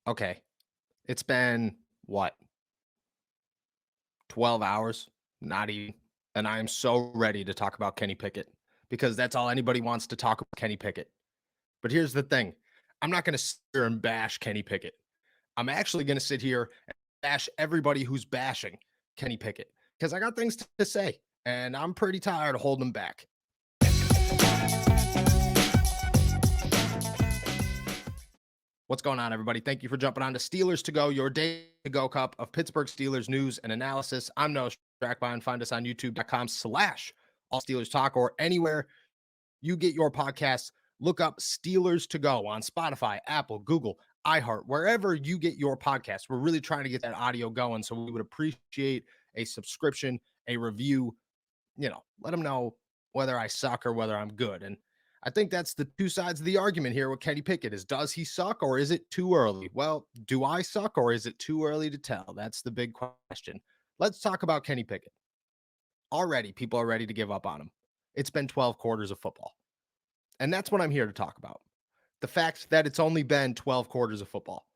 Okay, it's been what, 12 hours? Not even. And I am so ready to talk about Kenny Pickett because that's all anybody wants to talk about Kenny Pickett. But here's the thing. I'm not going to sit here and bash Kenny Pickett. I'm actually going to sit here and bash everybody who's bashing Kenny Pickett because I got things to say and I'm pretty tired of holding them back. What's going on, everybody? Thank you for jumping on to Steelers to Go, your day to go cup of Pittsburgh Steelers news and analysis. I'm Noah Strackbein. Find us on youtube.com/all Steelers talk or anywhere you get your podcasts. Look up Steelers to Go on Spotify, Apple, Google, iHeart, wherever you get your podcasts. We're really trying to get that audio going. So we would appreciate a subscription, a review, let them know whether I suck or whether I'm good. And I think that's the two sides of the argument here with Kenny Pickett is, does he suck or is it too early? Well, do I suck or is it too early to tell? That's the big question. Let's talk about Kenny Pickett. Already, people are ready to give up on him. It's been 12 quarters of football. And that's what I'm here to talk about. The fact that it's only been 12 quarters of football.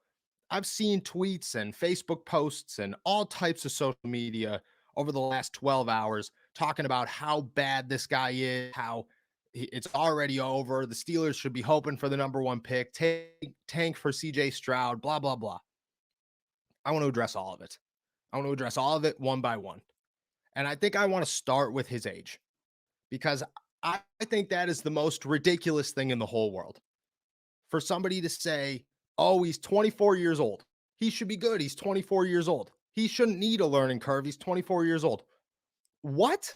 I've seen tweets and Facebook posts and all types of social media over the last 12 hours talking about how bad this guy is, how it's already over. The Steelers should be hoping for the number one pick, tank for CJ Stroud, blah, blah, blah. I want to address all of it. I want to address all of it one by one. And I think I want to start with his age because I think that is the most ridiculous thing in the whole world. For somebody to say, oh, he's 24 years old. He should be good. He's 24 years old. He shouldn't need a learning curve. He's 24 years old. What?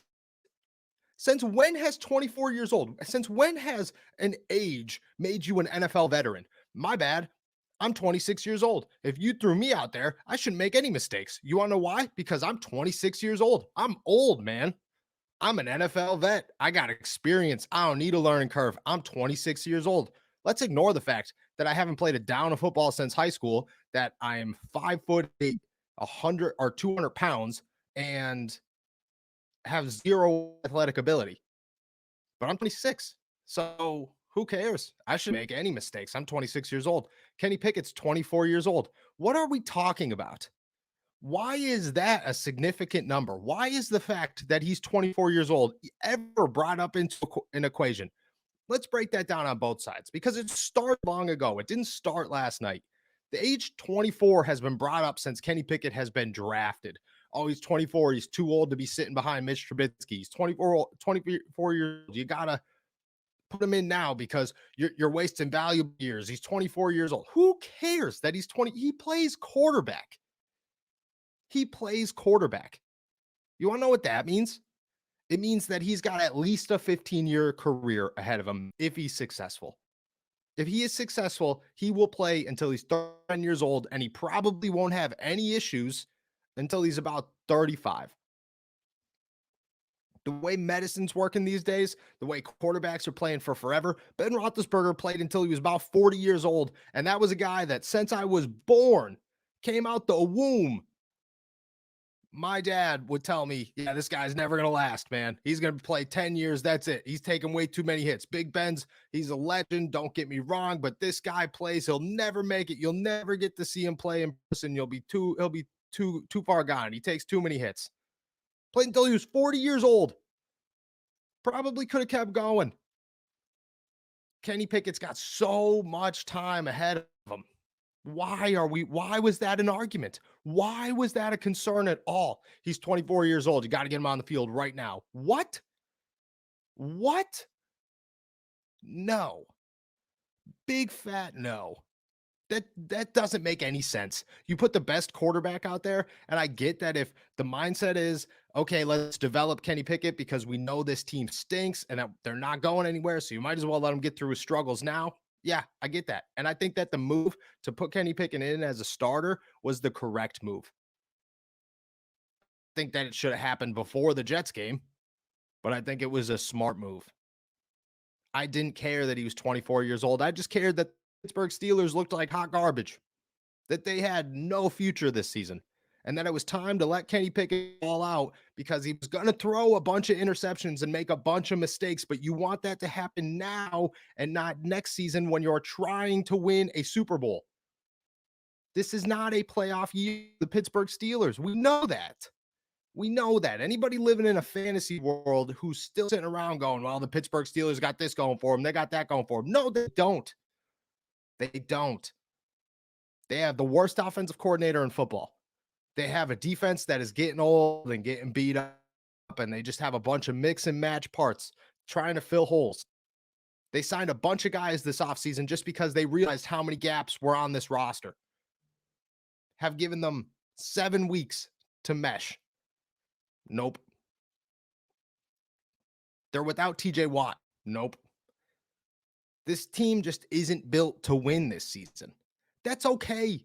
Since when has 24 years old? Since when has an age made you an NFL veteran? My bad. I'm 26 years old. If you threw me out there, I shouldn't make any mistakes. You want to know why? Because I'm 26 years old. I'm old, man. I'm an NFL vet. I got experience. I don't need a learning curve. I'm 26 years old. Let's ignore the fact that I haven't played a down of football since high school, that I am 5'8", 100 or 200 pounds, and have zero athletic ability. But I'm 26. So who cares? I shouldn't make any mistakes. I'm 26 years old. Kenny Pickett's 24 years old. What are we talking about? Why is that a significant number? Why is the fact that he's 24 years old ever brought up into an equation? Let's break that down on both sides because it started long ago. It didn't start last night. The age 24 has been brought up since Kenny Pickett has been drafted. Oh, he's 24. He's too old to be sitting behind Mitch Trubisky. He's 24 years old. You got to put him in now because you're wasting valuable years. He's 24 years old. Who cares that he's 20? He plays quarterback. He plays quarterback. You want to know what that means? It means that he's got at least a 15-year career ahead of him if he's successful. If he is successful, he will play until he's 39 years old, and he probably won't have any issues until he's about 35. The way medicine's working these days, the way quarterbacks are playing for forever, Ben Roethlisberger played until he was about 40 years old, and that was a guy that since I was born, came out the womb, my dad would tell me, yeah, this guy's never going to last, man. He's going to play 10 years. That's it. He's taking way too many hits. Big Ben's, he's a legend. Don't get me wrong, but this guy plays. He'll never make it. You'll never get to see him play in person. He'll be too far gone. He takes too many hits. Played until he was 40 years old. Probably could have kept going. Kenny Pickett's got so much time ahead of him. Why was that an argument? Why was that a concern at all? He's 24 years old. You got to get him on the field right now. What? What? No. Big fat no. That doesn't make any sense. You put the best quarterback out there, and I get that if the mindset is, okay, let's develop Kenny Pickett because we know this team stinks and that they're not going anywhere, so you might as well let him get through his struggles now. Yeah, I get that. And I think that the move to put Kenny Pickett in as a starter was the correct move. I think that it should have happened before the Jets game, but I think it was a smart move. I didn't care that he was 24 years old. I just cared that Pittsburgh Steelers looked like hot garbage, that they had no future this season, and that it was time to let Kenny Pickett all out because he was going to throw a bunch of interceptions and make a bunch of mistakes, but you want that to happen now and not next season when you're trying to win a Super Bowl. This is not a playoff year. The Pittsburgh Steelers. We know that. We know that. Anybody living in a fantasy world who's still sitting around going, well, the Pittsburgh Steelers got this going for them. They got that going for them. No, they don't. They don't. They have the worst offensive coordinator in football. They have a defense that is getting old and getting beat up, and they just have a bunch of mix and match parts trying to fill holes. They signed a bunch of guys this offseason just because they realized how many gaps were on this roster. Have given them 7 weeks to mesh. Nope. They're without TJ Watt. Nope. This team just isn't built to win this season. That's okay.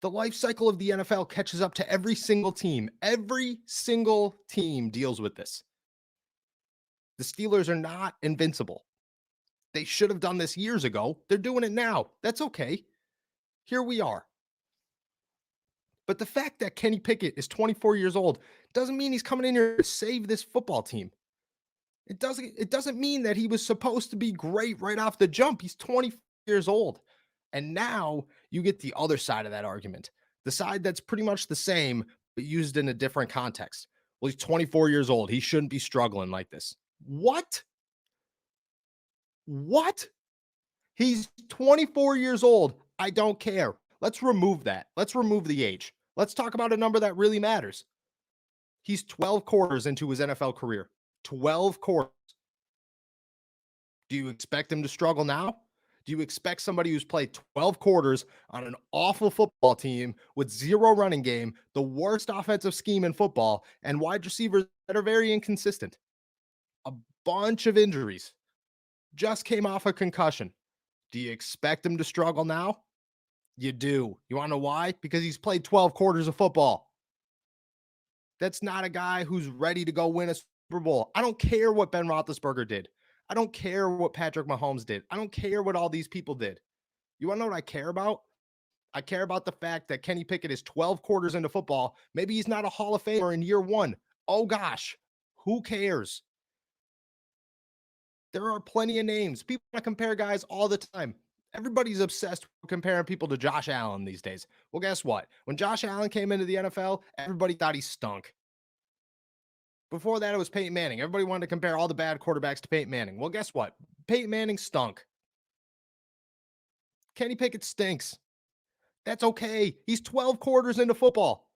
The life cycle of the NFL catches up to every single team. Every single team deals with this. The Steelers are not invincible. They should have done this years ago. They're doing it now. That's okay. Here we are. But the fact that Kenny Pickett is 24 years old doesn't mean he's coming in here to save this football team. It doesn't mean that he was supposed to be great right off the jump. He's 20 years old. And now you get the other side of that argument. The side that's pretty much the same, but used in a different context. Well, he's 24 years old. He shouldn't be struggling like this. What? What? He's 24 years old. I don't care. Let's remove that. Let's remove the age. Let's talk about a number that really matters. He's 12 quarters into his NFL career. 12 quarters. Do you expect him to struggle now? Do you expect somebody who's played 12 quarters on an awful football team with zero running game, the worst offensive scheme in football, and wide receivers that are very inconsistent? A bunch of injuries. Just came off a concussion. Do you expect him to struggle now? You do. You want to know why? Because he's played 12 quarters of football. That's not a guy who's ready to go win a Super Bowl. I don't care what Ben Roethlisberger did. I don't care what Patrick Mahomes did. I don't care what all these people did. You want to know what I care about? I care about the fact that Kenny Pickett is 12 quarters into football. Maybe he's not a Hall of Famer in year one. Oh gosh, who cares? There are plenty of names. People want to compare guys all the time. Everybody's obsessed with comparing people to Josh Allen these days. Well, guess what? When Josh Allen came into the NFL, everybody thought he stunk. Before that, it was Peyton Manning. Everybody wanted to compare all the bad quarterbacks to Peyton Manning. Well, guess what? Peyton Manning stunk. Kenny Pickett stinks. That's okay. He's 12 quarters into football.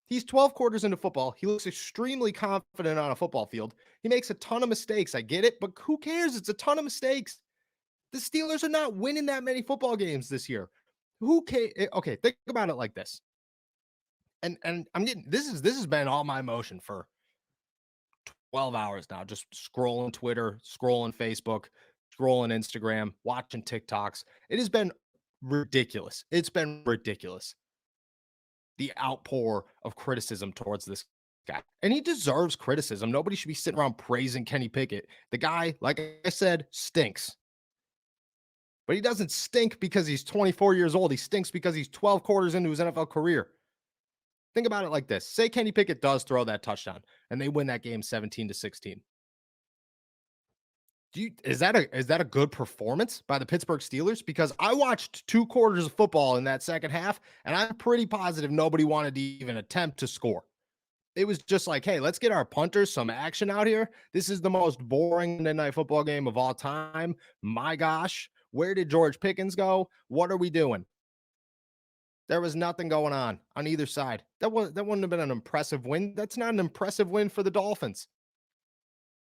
He's 12 quarters into football. He looks extremely confident on a football field. He makes a ton of mistakes. I get it, but who cares? It's a ton of mistakes. The Steelers are not winning that many football games this year. Who cares? Okay, think about it like this. And I'm getting this has been all my emotion for 12 hours now, just scrolling Twitter, scrolling Facebook, scrolling Instagram, watching TikToks. It has been ridiculous. It's been ridiculous. The outpour of criticism towards this guy. And he deserves criticism. Nobody should be sitting around praising Kenny Pickett. The guy, like I said, stinks. But he doesn't stink because he's 24 years old. He stinks because he's 12 quarters into his NFL career. Think about it like this. Say Kenny Pickett does throw that touchdown and they win that game 17-16. Is that a good performance by the Pittsburgh Steelers? Because I watched 2 quarters of football in that second half, and I'm pretty positive nobody wanted to even attempt to score. It was just like, hey, let's get our punters some action out here. This is the most boring Monday Night Football game of all time. My gosh, where did George Pickens go? What are we doing? There was nothing going on either side. That wouldn't have been an impressive win. That's not an impressive win for the Dolphins.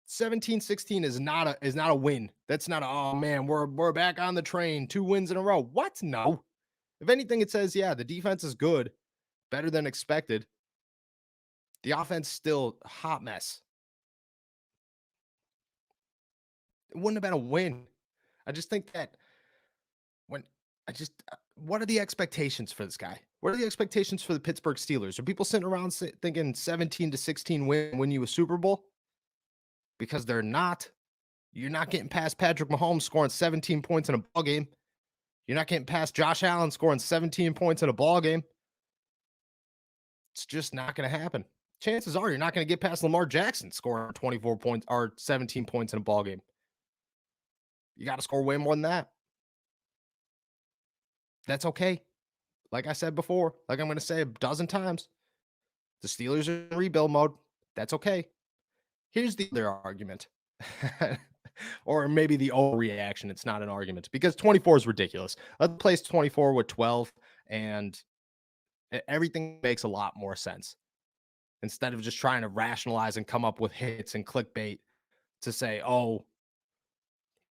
17-16 is not a win. That's not oh man, we're back on the train. 2 wins in a row. What? No. If anything, it says, yeah, the defense is good, better than expected. The offense still a hot mess. It wouldn't have been a win. I just think that what are the expectations for this guy? What are the expectations for the Pittsburgh Steelers? Are people sitting around thinking 17-16 win you a Super Bowl? Because they're not. You're not getting past Patrick Mahomes scoring 17 points in a ball game. You're not getting past Josh Allen scoring 17 points in a ball game. It's just not going to happen. Chances are you're not going to get past Lamar Jackson scoring 24 points or 17 points in a ball game. You got to score way more than that. That's okay. Like I said before, like I'm going to say a dozen times, the Steelers are in rebuild mode. That's okay. Here's the other argument. Or maybe the overreaction. It's not an argument because 24 is ridiculous. Let's place 24 with 12 and everything makes a lot more sense instead of just trying to rationalize and come up with hits and clickbait to say, oh,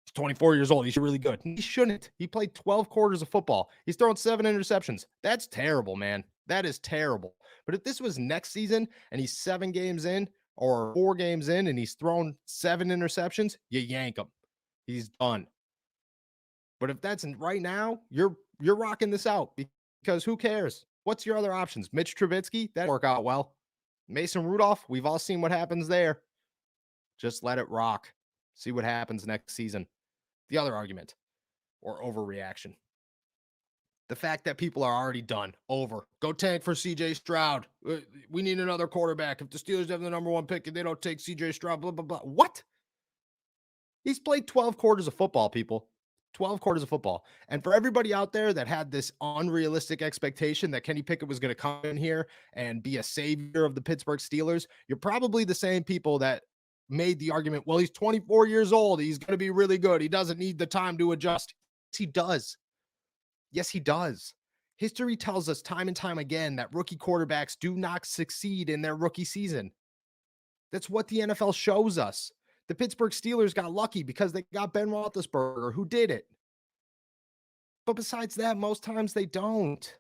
he's 24 years old. He's really good. He shouldn't. He played 12 quarters of football. He's thrown 7 interceptions. That's terrible, man. That is terrible. But if this was next season and he's 7 games in or 4 games in and he's thrown 7 interceptions, you yank him. He's done. But if that's right now, you're rocking this out because who cares? What's your other options? Mitch Trubisky, that work out well. Mason Rudolph, we've all seen what happens there. Just let it rock. See what happens next season. The other argument or overreaction. The fact that people are already done. Over. Go tank for CJ Stroud. We need another quarterback. If the Steelers have the number 1 pick and they don't take CJ Stroud, blah, blah, blah. What? He's played 12 quarters of football, people. 12 quarters of football. And for everybody out there that had this unrealistic expectation that Kenny Pickett was going to come in here and be a savior of the Pittsburgh Steelers, you're probably the same people that made the argument, well, he's 24 years old. He's going to be really good. He doesn't need the time to adjust. Yes, he does. Yes, he does. History tells us time and time again that rookie quarterbacks do not succeed in their rookie season. That's what the NFL shows us. The Pittsburgh Steelers got lucky because they got Ben Roethlisberger, who did it. But besides that, most times they don't.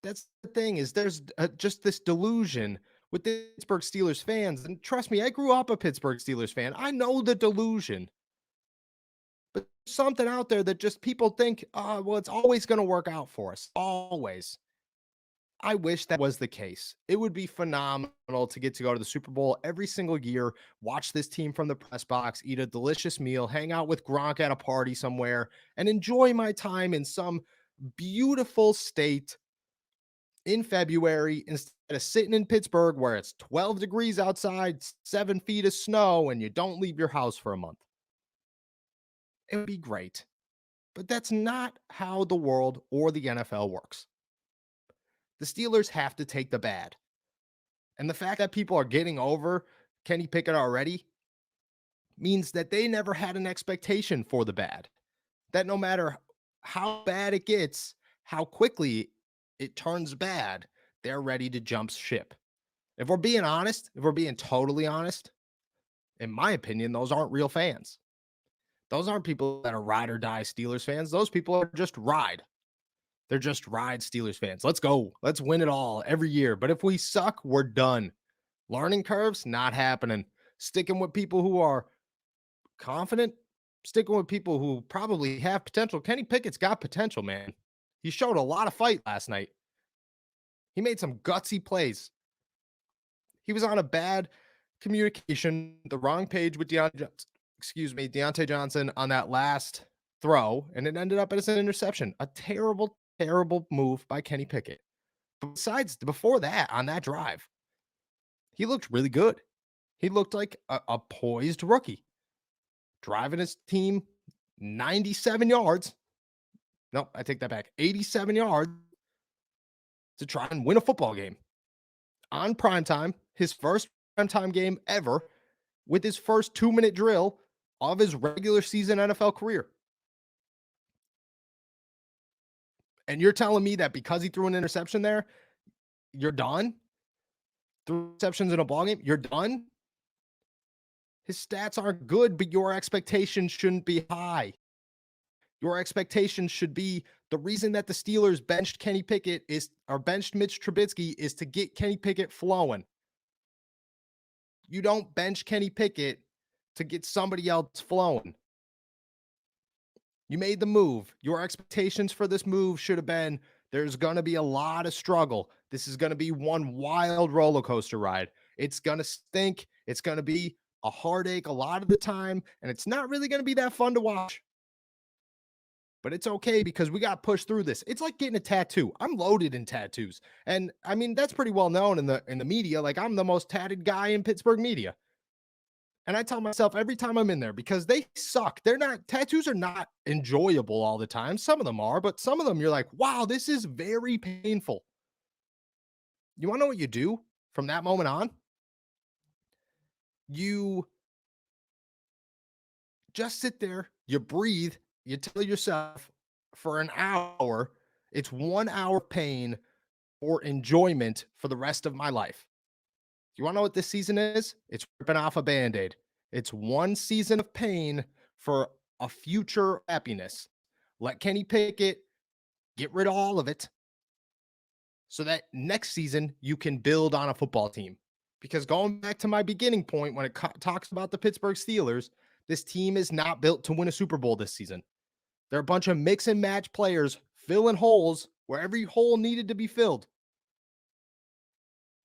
That's the thing is there's just this delusion with the Pittsburgh Steelers fans. And trust me, I grew up a Pittsburgh Steelers fan. I know the delusion. But something out there that just people think, oh, well, it's always going to work out for us. Always. I wish that was the case. It would be phenomenal to get to go to the Super Bowl every single year, watch this team from the press box, eat a delicious meal, hang out with Gronk at a party somewhere, and enjoy my time in some beautiful state in February instead of sitting in Pittsburgh where it's 12 degrees outside, 7 feet of snow, and you don't leave your house for a month. It would be great. But that's not how the world or the NFL works. The Steelers have to take the bad. And the fact that people are getting over Kenny Pickett already means that they never had an expectation for the bad. That no matter how bad it gets, how quickly it turns bad, they're ready to jump ship. If we're being honest, if we're being totally honest, in my opinion, those aren't real fans. Those aren't people that are ride or die Steelers fans. Those people are just ride. They're just ride Steelers fans. Let's go. Let's win it all every year. But if we suck, we're done. Learning curves, not happening. Sticking with people who are confident, sticking with people who probably have potential. Kenny Pickett's got potential, man. He showed a lot of fight last night. He made some gutsy plays. He was on a bad communication, the wrong page with Deontay Johnson on that last throw, and it ended up as an interception. A terrible move by Kenny Pickett. But besides, before that, on that drive, he looked really good. He looked like a poised rookie, driving his team 97 yards. No, I take that back. 87 yards to try and win a football game on primetime, his first primetime game ever, with his first 2-minute drill of his regular season NFL career. And you're telling me that because he threw an interception there, you're done? 3 interceptions in a ballgame, you're done? His stats aren't good, but your expectations shouldn't be high. Your expectations should be the reason that the Steelers benched Kenny Pickett benched Mitch Trubisky is to get Kenny Pickett flowing. You don't bench Kenny Pickett to get somebody else flowing. You made the move. Your expectations for this move should have been there's going to be a lot of struggle. This is going to be one wild roller coaster ride. It's going to stink. It's going to be a heartache a lot of the time, and it's not really going to be that fun to watch. But it's okay because we got pushed through this. It's like getting a tattoo. I'm loaded in tattoos. And I mean, that's pretty well known in the media. Like I'm the most tatted guy in Pittsburgh media. And I tell myself every time I'm in there because they suck. They're not, tattoos are not enjoyable all the time. Some of them are, but some of them you're like, wow, this is very painful. You want to know what you do from that moment on? You just sit there, you breathe, you tell yourself for an hour, it's 1 hour pain or enjoyment for the rest of my life. You want to know what this season is? It's ripping off a band aid. It's one season of pain for a future happiness. Let Kenny Pickett get rid of all of it so that next season you can build on a football team. Because going back to my beginning point, when it talks about the Pittsburgh Steelers, this team is not built to win a Super Bowl this season. They're a bunch of mix and match players filling holes where every hole needed to be filled.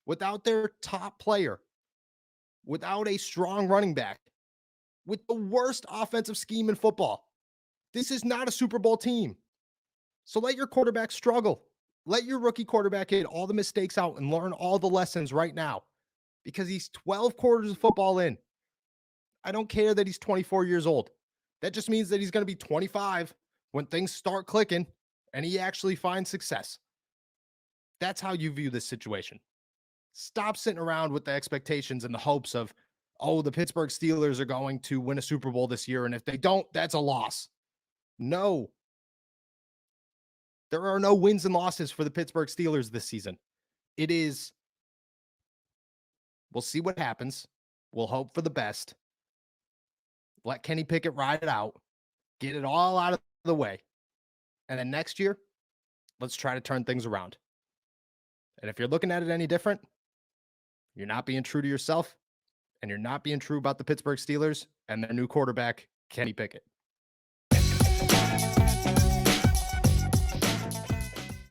Without their top player, without a strong running back, with the worst offensive scheme in football. This is not a Super Bowl team. So let your quarterback struggle. Let your rookie quarterback get all the mistakes out and learn all the lessons right now because he's 12 quarters of football in. I don't care that he's 24 years old. That just means that he's going to be 25 when things start clicking and he actually finds success. That's how you view this situation. Stop sitting around with the expectations and the hopes of, oh, the Pittsburgh Steelers are going to win a Super Bowl this year. And if they don't, that's a loss. No. There are no wins and losses for the Pittsburgh Steelers this season. It is, we'll see what happens. We'll hope for the best. Let Kenny Pickett ride it out. Get it all out of the way. And then next year, let's try to turn things around. And if you're looking at it any different, you're not being true to yourself, and you're not being true about the Pittsburgh Steelers and their new quarterback, Kenny Pickett.